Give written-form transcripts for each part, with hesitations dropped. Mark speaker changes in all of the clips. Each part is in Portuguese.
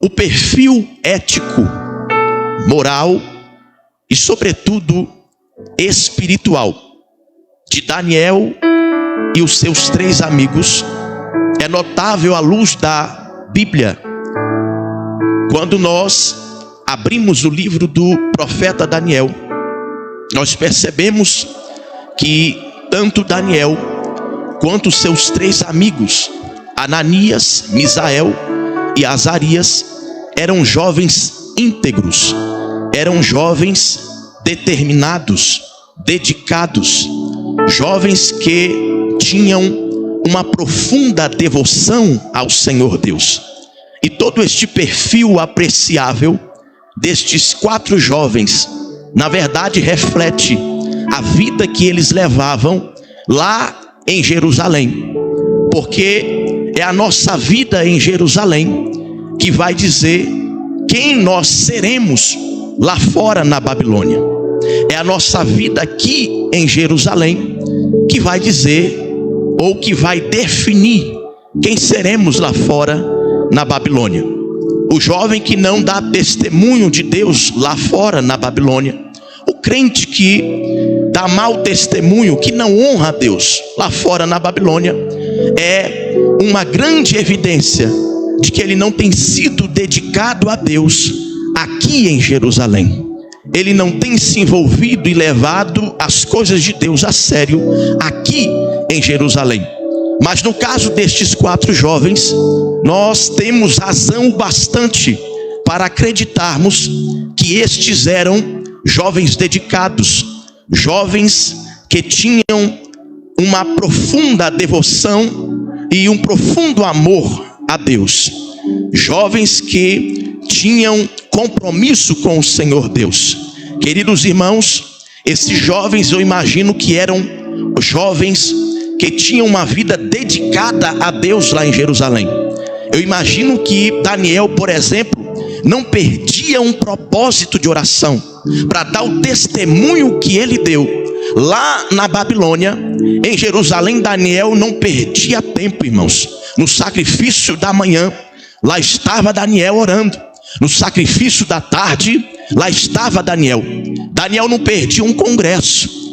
Speaker 1: o perfil ético, moral e, sobretudo, espiritual de Daniel e os seus 3 amigos é notável à luz da Bíblia. Quando nós abrimos o livro do profeta Daniel, nós percebemos que tanto Daniel quanto seus 3 amigos, Ananias, Misael e Azarias, eram jovens íntegros, eram jovens determinados, dedicados, jovens que tinham uma profunda devoção ao Senhor Deus. E todo este perfil apreciável destes 4 jovens, na verdade, reflete a vida que eles levavam lá em Jerusalém, porque é a nossa vida em Jerusalém que vai dizer quem nós seremos lá fora na Babilônia. É a nossa vida aqui em Jerusalém que vai dizer, ou que vai definir, quem seremos lá fora na Babilônia. O jovem que não dá testemunho de Deus lá fora na Babilônia, o crente que dá mau testemunho, que não honra a Deus lá fora na Babilônia, é uma grande evidência de que ele não tem sido dedicado a Deus aqui em Jerusalém. Ele não tem se envolvido e levado as coisas de Deus a sério aqui em Jerusalém. Mas no caso destes 4 jovens, nós temos razão bastante para acreditarmos que estes eram jovens dedicados, jovens que tinham uma profunda devoção e um profundo amor a Deus, jovens que tinham compromisso com o Senhor Deus. Queridos irmãos, esses jovens, eu imagino que eram jovens que tinham uma vida dedicada a Deus lá em Jerusalém. Eu imagino que Daniel, por exemplo, não perdia um propósito de oração para dar o testemunho que ele deu lá na Babilônia. Em Jerusalém, Daniel não perdia tempo, irmãos. No sacrifício da manhã, lá estava Daniel orando. No sacrifício da tarde, lá estava Daniel. Daniel não perdia um congresso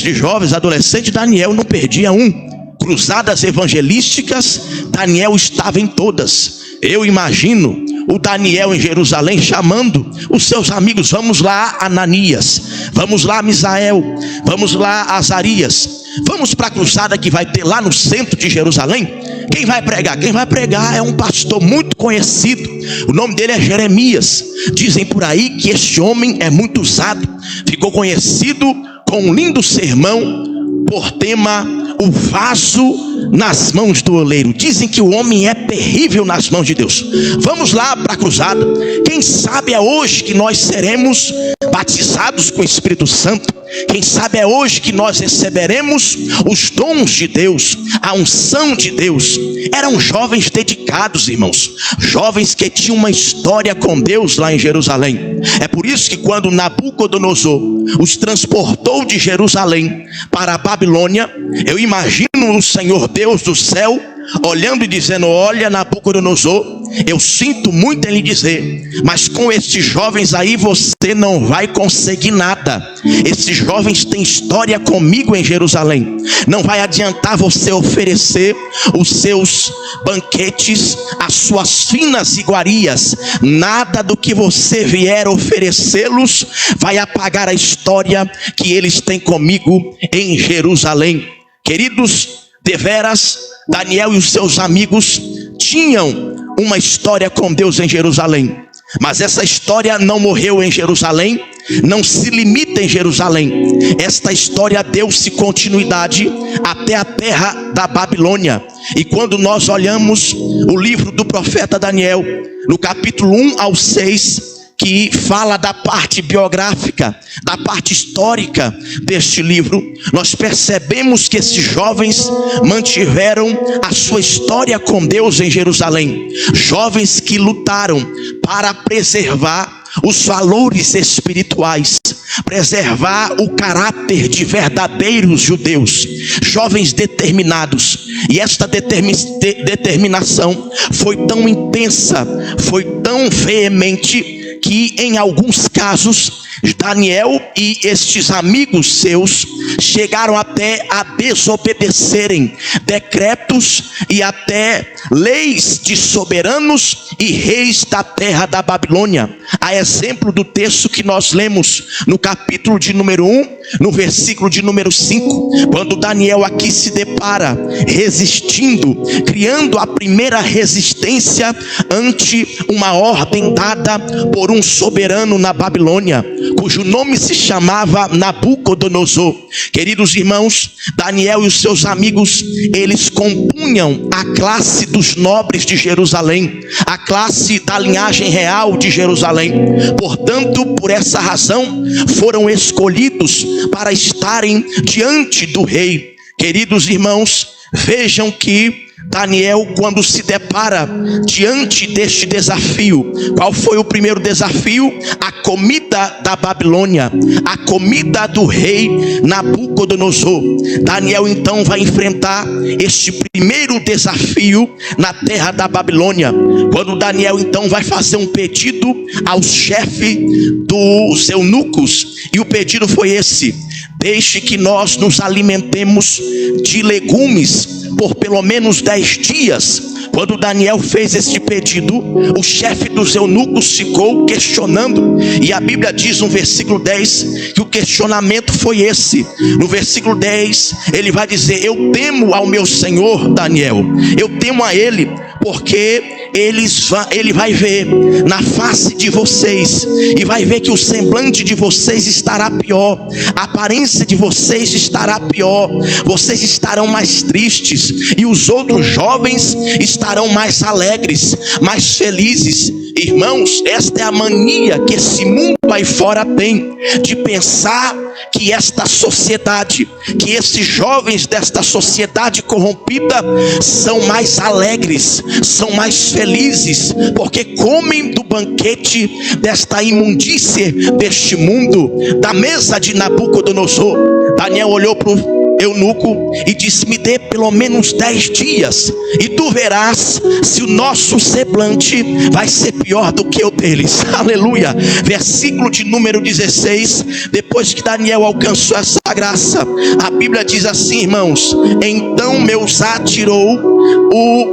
Speaker 1: de jovens, adolescentes. Daniel não perdia um. Cruzadas evangelísticas, Daniel estava em todas. Eu imagino o Daniel em Jerusalém chamando os seus amigos: vamos lá, Ananias, vamos lá, Misael, vamos lá, Azarias, vamos para a cruzada que vai ter lá no centro de Jerusalém. Quem vai pregar? Quem vai pregar é um pastor muito conhecido, o nome dele é Jeremias. Dizem por aí que este homem é muito usado, ficou conhecido com um lindo sermão por tema o vaso nas mãos do oleiro. Dizem que o homem é terrível nas mãos de Deus. Vamos lá para a cruzada. Quem sabe é hoje que nós seremos batizados com o Espírito Santo. Quem sabe é hoje que nós receberemos os dons de Deus, a unção de Deus. Eram jovens dedicados, irmãos, jovens que tinham uma história com Deus lá em Jerusalém. É por isso que quando Nabucodonosor os transportou de Jerusalém para a Babilônia, eu imagino o Senhor Deus do céu olhando e dizendo: olha, Nabucodonosor, eu sinto muito em lhe dizer, mas com esses jovens aí você não vai conseguir nada. Esses jovens têm história comigo em Jerusalém. Não vai adiantar você oferecer os seus banquetes, as suas finas iguarias. Nada do que você vier oferecê-los vai apagar a história que eles têm comigo em Jerusalém. Queridos, deveras, Daniel e os seus amigos tinham uma história com Deus em Jerusalém. Mas essa história não morreu em Jerusalém, não se limita em Jerusalém. Esta história deu-se continuidade até a terra da Babilônia. E quando nós olhamos o livro do profeta Daniel, no capítulo 1 ao 6, que fala da parte biográfica, da parte histórica deste livro, nós percebemos que esses jovens mantiveram a sua história com Deus em Jerusalém. Jovens que lutaram para preservar os valores espirituais, preservar o caráter de verdadeiros judeus, jovens determinados. E esta determinação foi tão intensa, foi tão veemente, que em alguns casos Daniel e estes amigos seus chegaram até a desobedecerem decretos e até leis de soberanos e reis da terra da Babilônia. A exemplo do texto que nós lemos no capítulo de número 1, no versículo de número 5, quando Daniel aqui se depara resistindo, criando a primeira resistência ante uma ordem dada por um soberano na Babilônia, cujo nome se chamava Nabucodonosor. Queridos irmãos, Daniel e os seus amigos, eles compunham a classe dos nobres de Jerusalém, a classe da linhagem real de Jerusalém. Portanto, por essa razão, foram escolhidos para estarem diante do rei. Queridos irmãos, vejam que Daniel, quando se depara diante deste desafio, qual foi o primeiro desafio? A comida da Babilônia, a comida do rei Nabucodonosor. Daniel então vai enfrentar este primeiro desafio na terra da Babilônia, quando Daniel então vai fazer um pedido ao chefe dos eunucos, e o pedido foi esse: deixe que nós nos alimentemos de legumes por pelo menos 10 dias. Quando Daniel fez este pedido, o chefe dos eunucos ficou questionando, e a Bíblia diz no versículo 10 que o questionamento foi esse. No versículo 10 ele vai dizer: eu temo ao meu senhor Daniel, eu temo a ele, porque ele vai ver na face de vocês, e vai ver que o semblante de vocês estará pior, a aparência de vocês estará pior, vocês estarão mais tristes, e os outros jovens estarão mais alegres, mais felizes. Irmãos, esta é a mania que esse mundo aí fora tem, de pensar que esta sociedade, que esses jovens desta sociedade corrompida são mais alegres, são mais felizes, porque comem do banquete desta imundície deste mundo, da mesa de Nabucodonosor. Daniel olhou para o eunuco e disse: me dê pelo menos 10 dias, e tu verás se o nosso semblante vai ser pior do que o deles. Aleluia. Versículo de número 16. Depois que Daniel alcançou essa graça, a Bíblia diz assim, irmãos: então Meusá tirou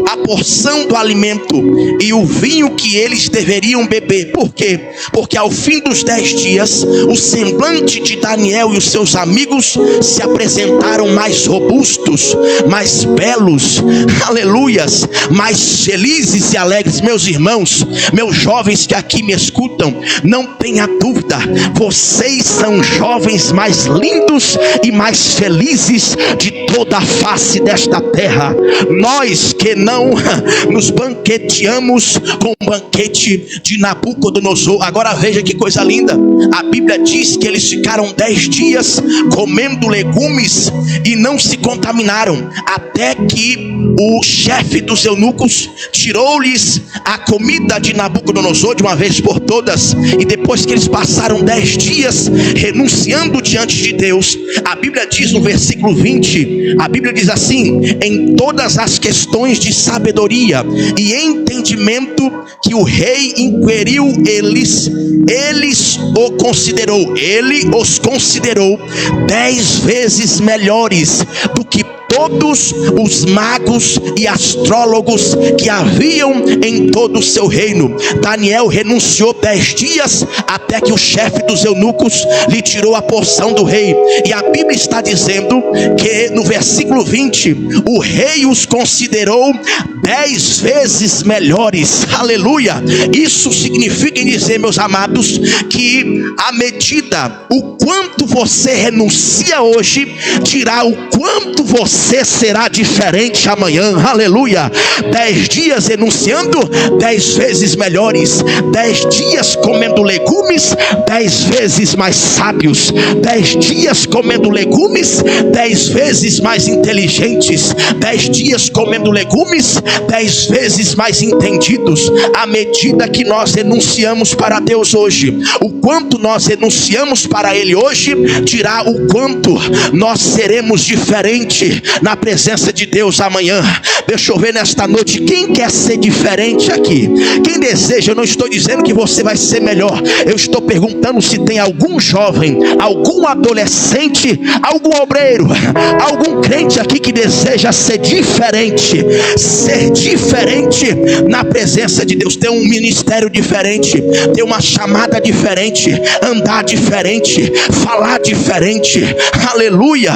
Speaker 1: a porção do alimento e o vinho que eles deveriam beber. Por quê? Porque ao fim dos 10 dias, o semblante de Daniel e os seus amigos se apresentaram mais robustos, mais belos, aleluias, mais felizes e alegres. Meus irmãos, meus jovens que aqui me escutam, não tenha dúvida, vocês são jovens mais lindos e mais felizes de toda a face desta terra. Nós que não nos banqueteamos com o banquete de Nabucodonosor. Agora veja que coisa linda, a Bíblia diz que eles ficaram 10 dias comendo legumes e não se contaminaram, até que o chefe dos eunucos tirou-lhes a comida de Nabucodonosor de uma vez por todas. E depois que eles passaram 10 dias renunciando diante de Deus, a Bíblia diz no versículo 20, a Bíblia diz assim: em todas as questões de sabedoria e entendimento que o rei inquiriu ele os considerou 10 vezes melhores do que todos os magos e astrólogos que haviam em todo o seu reino. Daniel renunciou 10 dias até que o chefe dos eunucos lhe tirou a porção do rei. E a Bíblia está dizendo que no versículo 20, o rei os considerou 10 vezes melhores. Aleluia. Isso significa dizer, meus amados, que à medida o quanto você renuncia hoje, dirá o quanto você você será diferente amanhã. Aleluia. 10 dias enunciando 10 vezes melhores. 10 dias comendo legumes 10 vezes mais sábios. 10 dias comendo legumes 10 vezes mais inteligentes. 10 dias comendo legumes 10 vezes mais entendidos. À medida que nós enunciamos para Deus hoje, o quanto nós enunciamos para Ele hoje dirá o quanto nós seremos diferente na presença de Deus amanhã. Deixa eu ver nesta noite, quem quer ser diferente aqui? Quem deseja? Eu não estou dizendo que você vai ser melhor, eu estou perguntando se tem algum jovem, algum adolescente, algum obreiro, algum crente aqui que deseja ser diferente na presença de Deus, ter um ministério diferente, ter uma chamada diferente, andar diferente, falar diferente, aleluia,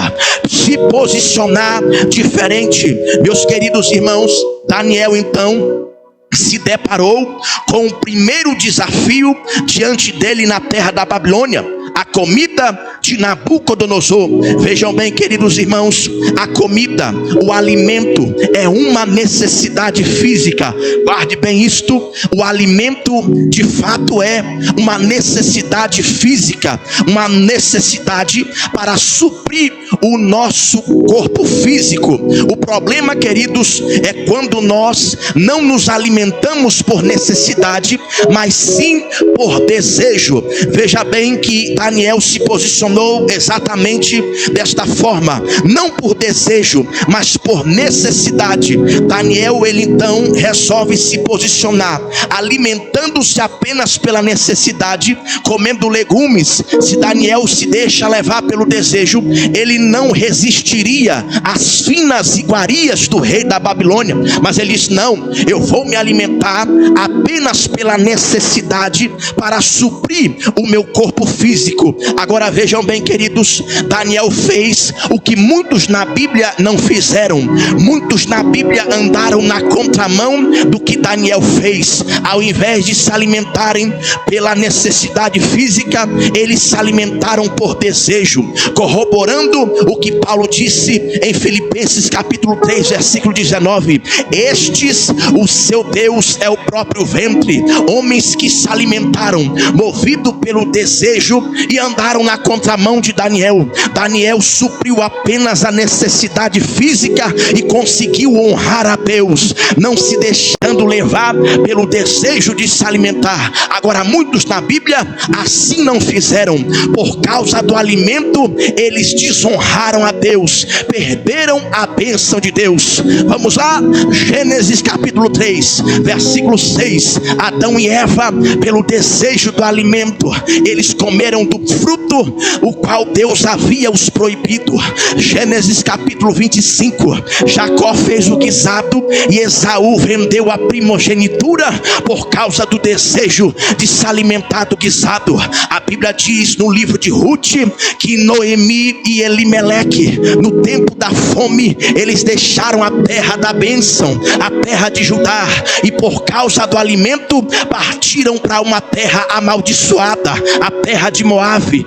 Speaker 1: se posicionar diferente. Meus queridos irmãos, Daniel então se deparou com o primeiro desafio diante dele na terra da Babilônia: a comida de Nabucodonosor. Vejam bem, queridos irmãos, a comida, o alimento é uma necessidade física. Guarde bem isto: o alimento de fato é uma necessidade física, uma necessidade para suprir o nosso corpo físico. O problema, queridos, é quando nós não nos alimentamos por necessidade, mas sim por desejo. Veja bem que Daniel se posicionou exatamente desta forma, não por desejo, mas por necessidade. Daniel, ele então resolve se posicionar, alimentando-se apenas pela necessidade, comendo legumes. Se Daniel se deixa levar pelo desejo, ele não resistiria às finas iguarias do rei da Babilônia, mas ele diz: não, eu vou me alimentar apenas pela necessidade para suprir o meu corpo físico. Agora vejam bem, queridos, Daniel fez o que muitos na Bíblia não fizeram. Muitos na Bíblia andaram na contramão do que Daniel fez. Ao invés de se alimentarem pela necessidade física, eles se alimentaram por desejo, corroborando o que Paulo disse em Filipenses capítulo 3, versículo 19: estes, o seu Deus é o próprio ventre. Homens que se alimentaram movido pelo desejo e andaram na contramão de Daniel. Daniel supriu apenas a necessidade física e conseguiu honrar a Deus, não se deixando levar pelo desejo de se alimentar. Agora muitos na Bíblia assim não fizeram. Por causa do alimento, eles desonraram a Deus, perderam a bênção de Deus. Vamos lá, Gênesis capítulo 3, versículo 6. Adão e Eva, pelo desejo do alimento, eles comeram do fruto o qual Deus havia os proibido. Gênesis capítulo 25. Jacó fez o guisado e Esaú vendeu a primogenitura por causa do desejo de se alimentar do guisado. A Bíblia diz no livro de Ruth que Noemi e Elimeleque, no tempo da fome, eles deixaram a terra da bênção, a terra de Judá, e por causa do alimento partiram para uma terra amaldiçoada, a terra de Moabe,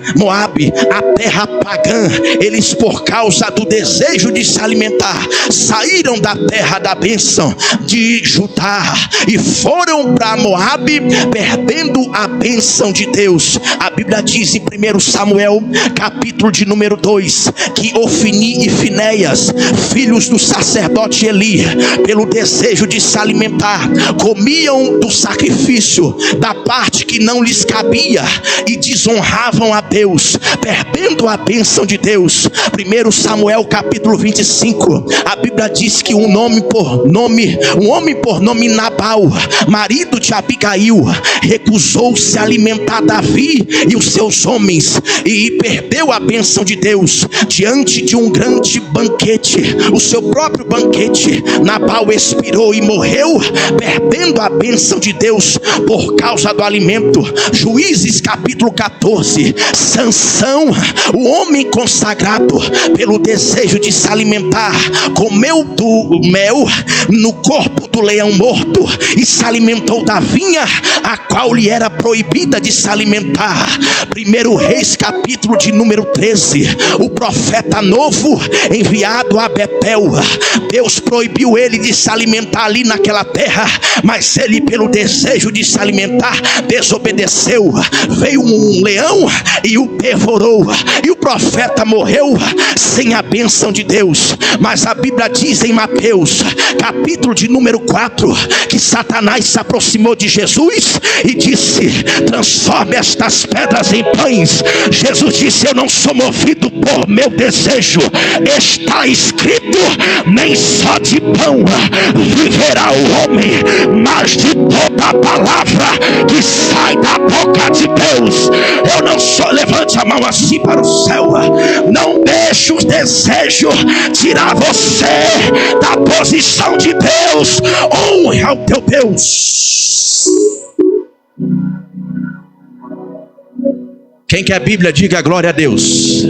Speaker 1: a terra pagã. Eles, por causa do desejo de se alimentar, saíram da terra da bênção de Judá e foram para Moabe, perdendo a bênção de Deus. A Bíblia diz em 1 Samuel capítulo de número 2 que Ofni e Finéias, filhos do sacerdote Eli, pelo desejo de se alimentar, comiam do sacrifício da parte que não lhes cabia e desonravam a Deus, perdendo a bênção de Deus. 1 Samuel capítulo 25, a Bíblia diz que um homem por nome Nabal, marido de Abigail, recusou-se a alimentar Davi e os seus homens e perdeu a bênção de Deus diante de um grande banquete, o seu próprio banquete. Nabal expirou e morreu, perdendo a bênção de Deus por causa do alimento. Juízes capítulo 14, Sansão, o homem consagrado, pelo desejo de se alimentar, comeu do mel no corpo do leão morto e se alimentou da vinha a qual lhe era proibida de se alimentar. 1 Reis capítulo de número 13, o profeta profeta novo enviado a Betel. Deus proibiu ele de se alimentar ali naquela terra, mas ele, pelo desejo de se alimentar, desobedeceu. Veio um leão e o devorou, e o profeta morreu sem a bênção de Deus. Mas a Bíblia diz em Mateus, capítulo de número 4, que Satanás se aproximou de Jesus e disse: transforme estas pedras em pães. Jesus disse: eu não sou movido por meu desejo, está escrito: nem só de pão viverá o homem, mas de toda a palavra que sai da boca de Deus. Eu não sou, levante a mão assim para o céu, não deixe os desejos tirar você da posição de Deus. Honre ao teu Deus. Quem quer a Bíblia, diga glória a Deus.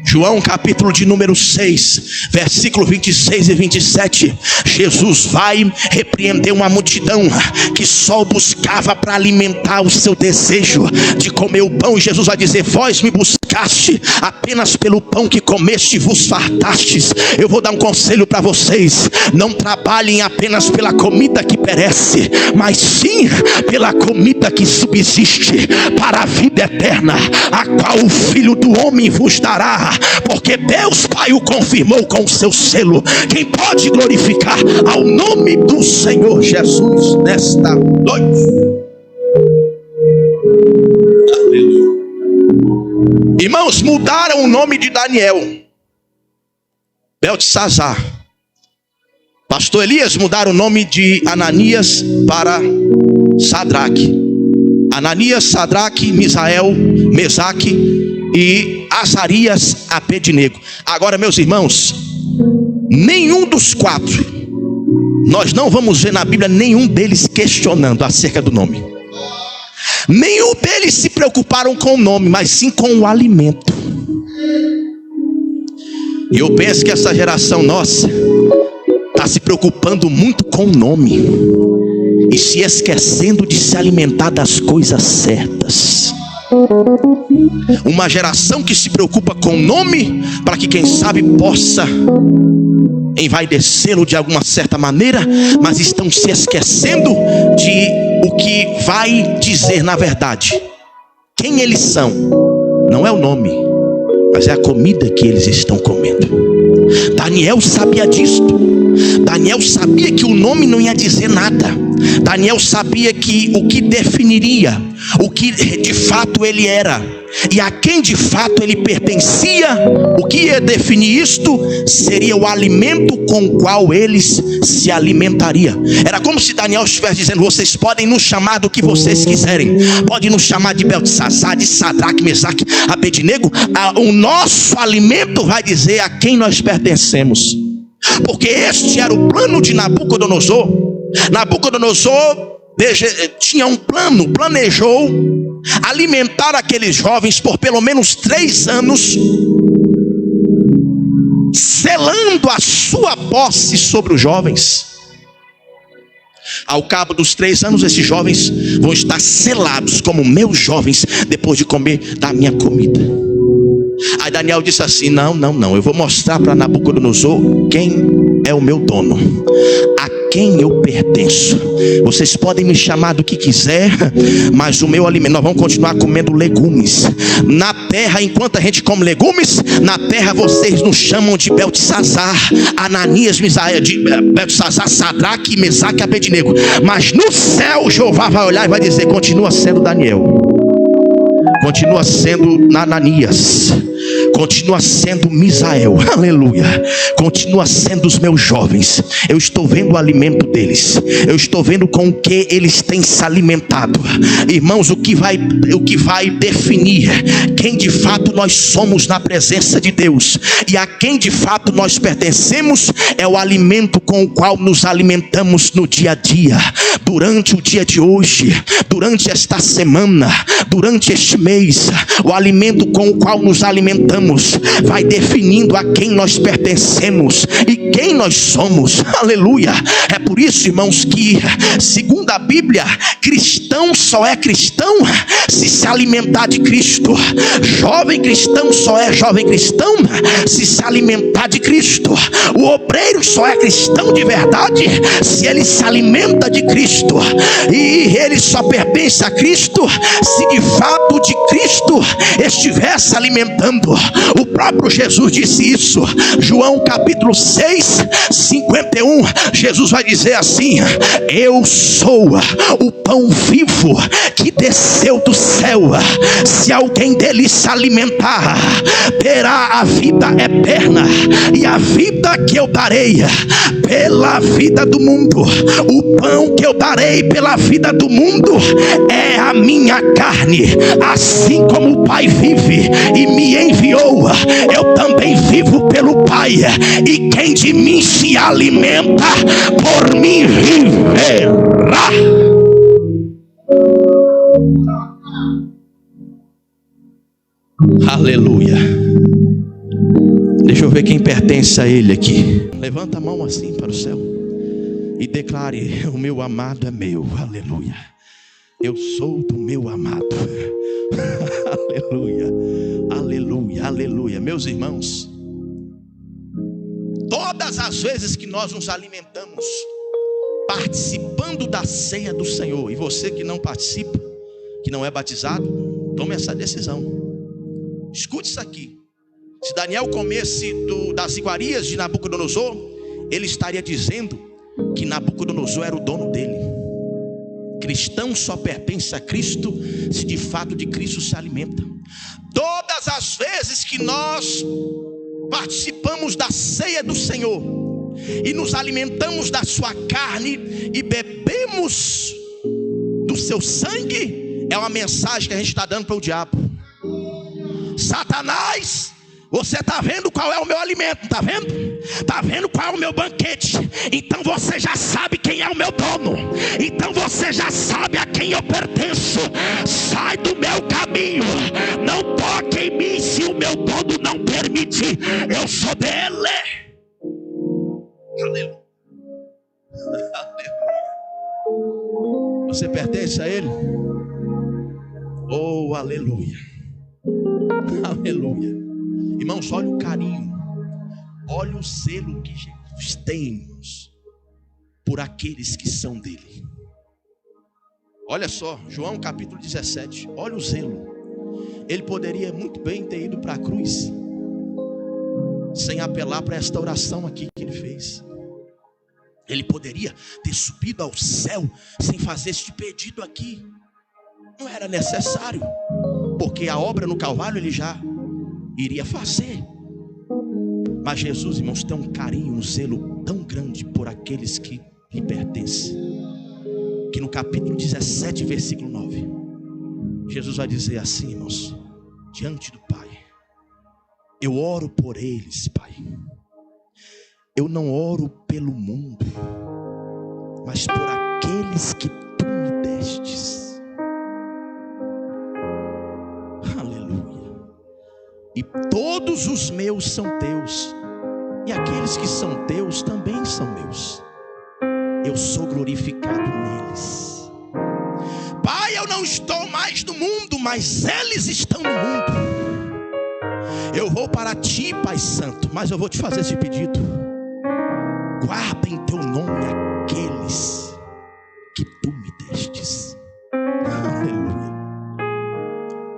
Speaker 1: João capítulo de número 6, versículo 26 e 27. Jesus vai repreender uma multidão que só buscava para alimentar o seu desejo de comer o pão. E Jesus vai dizer: vós me buscaste apenas pelo pão que comeste, vos fartastes. Eu vou dar um conselho para vocês: não trabalhem apenas pela comida que perece, mas sim pela comida que subsiste para a vida eterna, a qual o Filho do Homem vos dará, porque Deus Pai o confirmou com o seu selo. Quem pode glorificar ao nome do Senhor Jesus nesta noite? Aleluia. Irmãos, mudaram o nome de Daniel, Beltesazar. Pastor Elias, mudaram o nome de Ananias para Sadraque. Ananias, Sadraque, Misael, Mesaque e Azarias, Abednego. Agora, meus irmãos, nenhum dos quatro, nós não vamos ver na Bíblia nenhum deles questionando acerca do nome. Nenhum deles se preocuparam com o nome, mas sim com o alimento. E eu penso que essa geração nossa está se preocupando muito com o nome e se esquecendo de se alimentar das coisas certas. Uma geração que se preocupa com o nome para que, quem sabe, possa envaidecê-lo de alguma certa maneira, mas estão se esquecendo de o que vai dizer na verdade quem eles são. Não é o nome, mas é a comida que eles estão comendo. Daniel sabia disto. Daniel sabia que o nome não ia dizer nada. Daniel sabia que o que definiria o que de fato ele era e a quem de fato ele pertencia, o que ia definir isto seria o alimento com o qual eles se alimentariam. Era como se Daniel estivesse dizendo: vocês podem nos chamar do que vocês quiserem, podem nos chamar de Beltesazar, de Sadraque, Mesaque, Abednego. O nosso alimento vai dizer a quem nós pertencemos. Porque este era o plano de Nabucodonosor. Nabucodonosor tinha um plano, planejou alimentar aqueles jovens por pelo menos 3 anos, selando a sua posse sobre os jovens. Ao cabo dos 3 anos, esses jovens vão estar selados como meus jovens, depois de comer da minha comida. Aí Daniel disse assim: não, eu vou mostrar para Nabucodonosor quem é o meu dono, a quem eu pertenço. Vocês podem me chamar do que quiser, mas o meu alimento, nós vamos continuar comendo legumes. Na terra, enquanto a gente come legumes, na terra vocês nos chamam de Beltesazar, Ananias, Misael, de Beltesazar, Sadraque, Mesaque, Abednego. Mas no céu, Jeová vai olhar e vai dizer: continua sendo Daniel, continua sendo Ananias, continua sendo Misael, aleluia, continua sendo os meus jovens. Eu estou vendo o alimento deles, eu estou vendo com o que eles têm se alimentado. Irmãos, o que vai definir quem de fato nós somos na presença de Deus e a quem de fato nós pertencemos é o alimento com o qual nos alimentamos no dia a dia. durante o dia de hoje, durante esta semana, durante este mês, o alimento com o qual nos alimentamos vai definindo a quem nós pertencemos e quem nós somos. Aleluia. É por isso, irmãos, que segundo a Bíblia, cristão só é cristão se alimentar de Cristo. Jovem cristão só é jovem cristão se alimentar de Cristo. O obreiro só é cristão de verdade se ele se alimenta de Cristo. E ele só pertence a Cristo se de fato de Cristo estiver se alimentando. O próprio Jesus disse isso. João capítulo 6, 51. Jesus vai dizer assim: eu sou o pão vivo que desceu do céu. Se alguém dele se alimentar, terá a vida eterna, e a vida que eu darei pela vida do mundo, o pão que eu darei pela vida do mundo é a minha carne. Assim como o Pai vive e me enviou, eu também vivo pelo Pai, e quem de mim se alimenta, por mim viverá. Aleluia. Deixa eu ver quem pertence a ele aqui. Levanta a mão assim para o céu e declare: o meu amado é meu. Aleluia. Eu sou do meu amado. Aleluia. Aleluia. Aleluia. Meus irmãos, todas as vezes que nós nos alimentamos participando da ceia do Senhor, e você que não participa, que não é batizado, tome essa decisão. Escute isso aqui. Se Daniel comesse das iguarias de Nabucodonosor, ele estaria dizendo que Nabucodonosor era o dono dele. Cristão só pertence a Cristo se de fato de Cristo se alimenta. Todas as vezes que nós participamos da ceia do Senhor e nos alimentamos da sua carne e bebemos do seu sangue, é uma mensagem que a gente está dando para o diabo: Satanás, você está vendo qual é o meu alimento, está vendo? Está vendo qual é o meu banquete? Então você já sabe quem é o meu dono. Então você já sabe a quem eu pertenço. Sai do meu caminho. Não toque em mim se o meu dono não permitir. Eu sou dele. Aleluia. Você pertence a ele? Oh, aleluia. Aleluia. Irmãos, olha o carinho, olha o zelo que Jesus tem, irmãos, por aqueles que são dele. Olha só, João capítulo 17, olha o zelo. Ele poderia muito bem ter ido para a cruz sem apelar para esta oração aqui que ele fez. Ele poderia ter subido ao céu sem fazer este pedido aqui. Não era necessário, porque a obra no Calvário ele já iria fazer. Mas Jesus, irmãos, tem um carinho, um zelo tão grande por aqueles que lhe pertencem, que no capítulo 17, versículo 9, Jesus vai dizer assim, irmãos, diante do Pai: eu oro por eles, Pai. Eu não oro pelo mundo, mas por aqueles que tu me destes. E todos os meus são teus, e aqueles que são teus também são meus. Eu sou glorificado neles. Pai, eu não estou mais no mundo, mas eles estão no mundo. Eu vou para ti, Pai Santo, mas eu vou te fazer esse pedido: guarda em teu nome aqueles que tu me destes. Aleluia.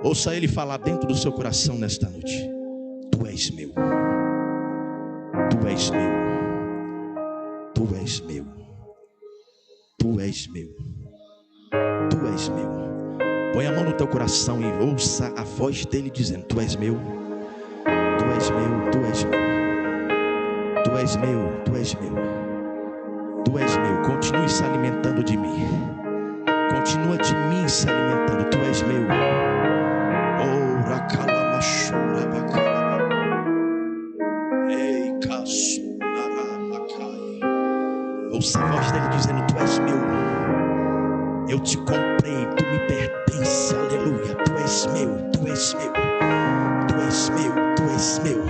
Speaker 1: Ouça ele falar dentro do seu coração nesta noite: tu és meu, tu és meu, tu és meu, tu és meu, tu és meu. Põe a mão no teu coração e ouça a voz dele dizendo: tu és meu, tu és meu, tu és meu, tu és meu, tu és meu, tu és meu. Continue se alimentando de mim, continua de mim se alimentando. Tu és meu. Ouça a voz dele dizendo: tu és meu. Eu te comprei, tu me pertence, aleluia. Tu és meu, tu és meu, tu és meu, tu és meu.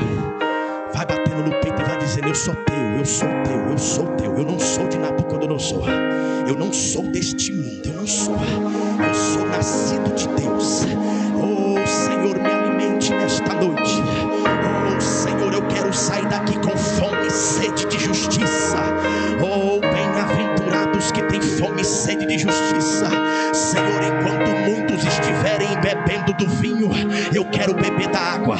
Speaker 1: Vai batendo no peito e vai dizendo: eu sou teu, eu sou teu, eu sou teu. Eu não sou de Nabucodonosor, eu não sou deste mundo, eu não sou. Eu sou nascido de Deus. Oh Senhor, me alimente nesta noite. Oh Senhor, eu quero sair daqui com fome e sede de justiça. Oh, bem-aventurados que têm fome e sede de justiça. Senhor, enquanto muitos estiverem bebendo do vinho, eu quero beber da água.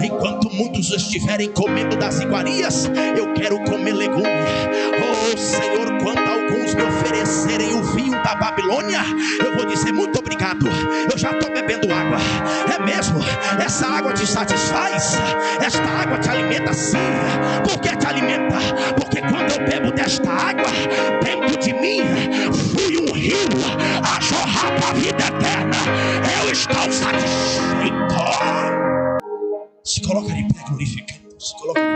Speaker 1: Enquanto muitos estiverem comendo das iguarias, eu quero comer legume. Oh Senhor, quando alguns me oferecerem o vinho da Babilônia, eu vou dizer: muito obrigado, eu já estou bebendo água. É mesmo? Essa água te satisfaz? Esta água te alimenta sim. Por que te alimenta? Porque quando eu bebo desta água, dentro de mim flui um rio a jorrar para a vida eterna. Eu estou satisfeito. Se coloca de pé glorificando. Se coloca de pé.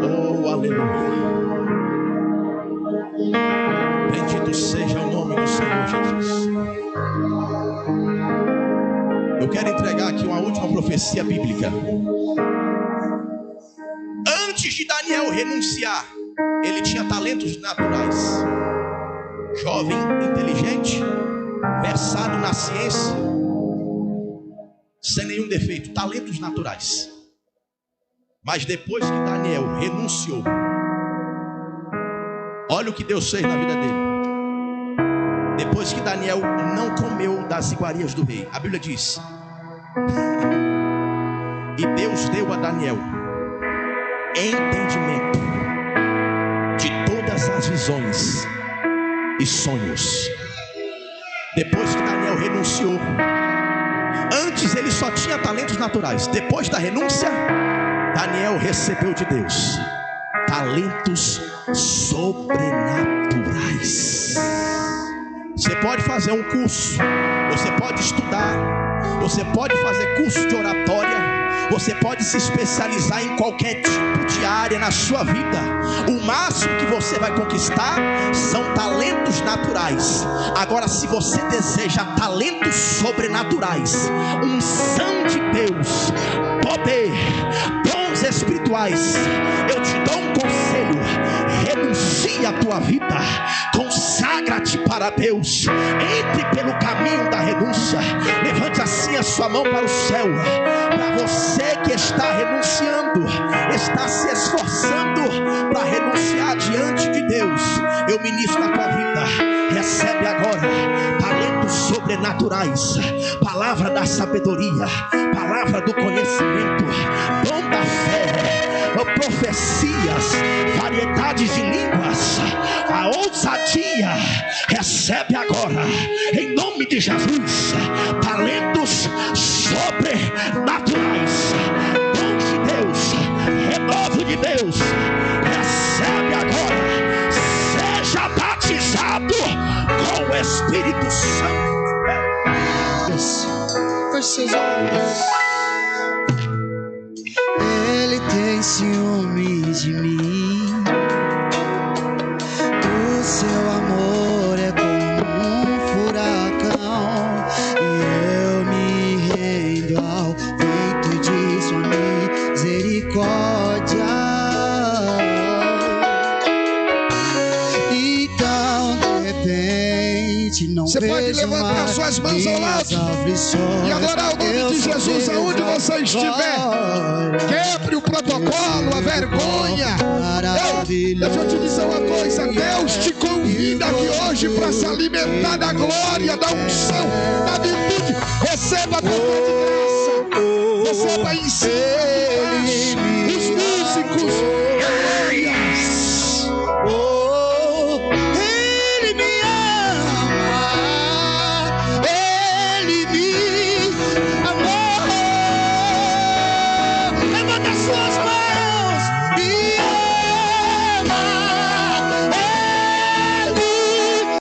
Speaker 1: Oh, aleluia. Bendito seja o nome do Senhor Jesus. Eu quero entregar aqui uma última profecia bíblica. Antes de Daniel renunciar, ele tinha talentos naturais. Jovem, inteligente, versado na ciência, sem nenhum defeito, talentos naturais. Mas depois que Daniel renunciou, olha o que Deus fez na vida dele. Depois que Daniel não comeu das iguarias do rei, a Bíblia diz: e Deus deu a Daniel entendimento de todas as visões e sonhos. Depois que Daniel renunciou, antes ele só tinha talentos naturais. Depois da renúncia, Daniel recebeu de Deus talentos sobrenaturais. Você pode fazer um curso, você pode estudar, você pode fazer curso de oratória, você pode se especializar em qualquer tipo de área na sua vida. O máximo que você vai conquistar são talentos naturais. Agora, se você deseja talentos sobrenaturais, unção de Deus, poder, dons espirituais, eu te dou um conselho: renuncie a tua vida, consagra-te para Deus, entre pelo caminho da renúncia. Levante assim a sua mão para o céu. Para você que está renunciando, está se esforçando para renunciar diante de Deus, eu ministro na tua vida. Recebe agora talentos sobrenaturais, palavra da sabedoria, palavra do conhecimento, dom da fé, profecias, variedades de línguas, a ousadia. Recebe agora, em nome de Jesus, talentos sobrenaturais, dom de Deus, renovo de Deus. Recebe agora, seja batizado com o Espírito Santo.
Speaker 2: Feche seus olhos. Ele tem ciúmes de mim. O seu amor é como um furacão, e eu me rendo ao vento de sua misericórdia. Então, de repente, não
Speaker 3: você pode
Speaker 2: vejo
Speaker 3: levantar
Speaker 2: mais
Speaker 3: suas mãos ao alto e adorar o nome de Jesus aonde você estiver. Quebre o protocolo, a vergonha. Deixa eu te dizer uma coisa: Deus te convida aqui hoje para se alimentar da glória, da unção, da virtude. Receba a tua de graça, receba em si.